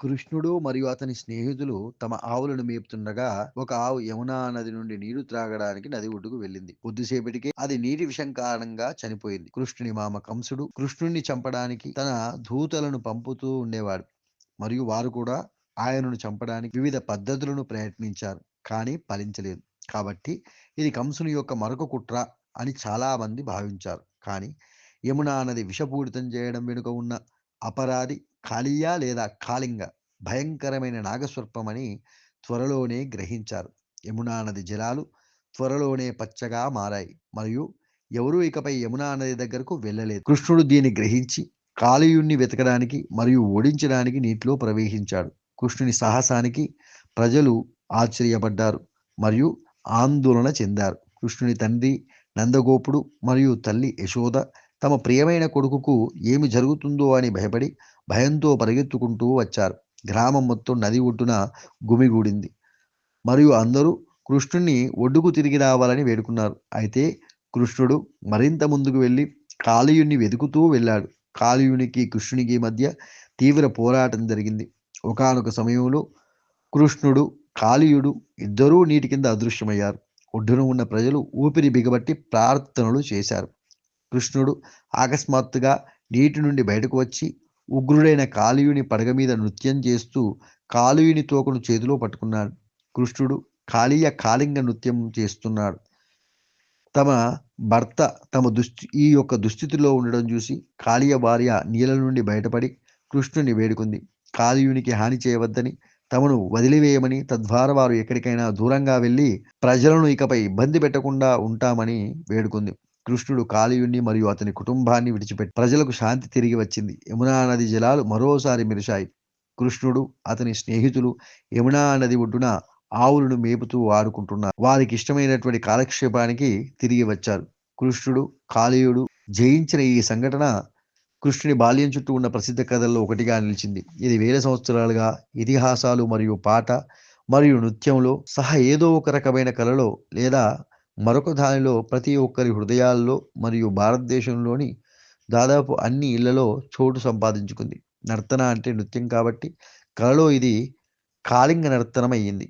కృష్ణుడు మరియు అతని స్నేహితులు తమ ఆవులను మేపుతుండగా ఒక ఆవు యమునా నది నుండి నీరు త్రాగడానికి నది ఒడ్డుకు వెళ్ళింది. కొద్దిసేపటికే అది నీటి విషం కారణంగా చనిపోయింది. కృష్ణుని మామ కంసుడు కృష్ణుణ్ణి చంపడానికి తన దూతలను పంపుతూ ఉండేవాడు. మరియు వారు కూడా ఆయనను చంపడానికి వివిధ పద్ధతులను ప్రయత్నించారు, కానీ ఫలించలేదు. కాబట్టి ఇది కంసుని యొక్క మరొక కుట్ర అని చాలా మంది భావించారు. కానీ యమునా నది విషపూరితం చేయడం వెనుక ఉన్న అపరాధి కాళీయ లేదా కాళింగ భయంకరమైన నాగస్వర్పమని త్వరలోనే గ్రహించారు. యమునా నది జలాలు త్వరలోనే పచ్చగా మారాయి మరియు ఎవరూ ఇకపై యమునా నది దగ్గరకు వెళ్ళలేదు. కృష్ణుడు దీన్ని గ్రహించి కాళీయుణ్ణి వెతకడానికి మరియు ఓడించడానికి నీటిలో ప్రవేశించాడు. కృష్ణుని సాహసానికి ప్రజలు ఆశ్చర్యపడ్డారు మరియు ఆందోళన చెందారు. కృష్ణుని తండ్రి నందగోపుడు మరియు తల్లి యశోద తమ ప్రియమైన కొడుకుకు ఏమి జరుగుతుందో అని భయంతో పరిగెత్తుకుంటూ వచ్చారు. గ్రామం మొత్తం నది ఒడ్డున గుమిగూడింది మరియు అందరూ కృష్ణుణ్ణి ఒడ్డుకు తిరిగి రావాలని వేడుకున్నారు. అయితే కృష్ణుడు మరింత ముందుకు వెళ్ళి కాళీయుణ్ణి వెతుకుతూ వెళ్ళాడు. కాళీయునికి కృష్ణునికి మధ్య తీవ్ర పోరాటం జరిగింది. ఒకానొక సమయంలో కృష్ణుడు కాళీయుడు ఇద్దరూ నీటి కింద అదృశ్యమయ్యారు. ఒడ్డున ఉన్న ప్రజలు ఊపిరి బిగబట్టి ప్రార్థనలు చేశారు. కృష్ణుడు అకస్మాత్తుగా నీటి నుండి బయటకు వచ్చి ఉగ్రుడైన కాళీయుని పడగ మీద నృత్యం చేస్తూ కాళీయుని తోకను చేతిలో పట్టుకున్నాడు. కృష్ణుడు కాళీయ కాళింగ నృత్యం చేస్తున్నాడు. తమ భర్త ఈ యొక్క దుస్థితిలో ఉండడం చూసి కాళీయ భార్య నీళ్ళ నుండి బయటపడి కృష్ణుని వేడుకుంది. కాళీయునికి హాని చేయవద్దని, తమను వదిలివేయమని, తద్వారా వారు ఎక్కడికైనా దూరంగా వెళ్ళి ప్రజలను ఇకపై ఇబ్బంది పెట్టకుండా ఉంటామని వేడుకుంది. కృష్ణుడు కాళీయుణ్ణి మరియు అతని కుటుంబాన్ని విడిచిపెట్టి ప్రజలకు శాంతి తిరిగి వచ్చింది. యమునా నది జలాలు మరోసారి మెరిశాయి. కృష్ణుడు అతని స్నేహితులు యమునా నది ఒడ్డున ఆవులను మేపుతూ ఆడుకుంటున్నారు. వారికి ఇష్టమైనటువంటి కాలక్షేపానికి తిరిగి వచ్చారు. కృష్ణుడు కాళీయుడు జయించిన ఈ సంఘటన కృష్ణుని బాల్యం చుట్టూ ఉన్న ప్రసిద్ధ కథల్లో ఒకటిగా నిలిచింది. ఇది వేల సంవత్సరాలుగా ఇతిహాసాలు మరియు పాట మరియు నృత్యంలో సహా ఏదో ఒక రకమైన కళలో లేదా మరొక దానిలో ప్రతి ఒక్కరి హృదయాల్లో మరియు భారతదేశంలోని దాదాపు అన్ని ఇళ్లలో చోటు సంపాదించుకుంది. నర్తన అంటే నృత్యం కాబట్టి కళలో ఇది కాళింగ నర్తనం అయ్యింది.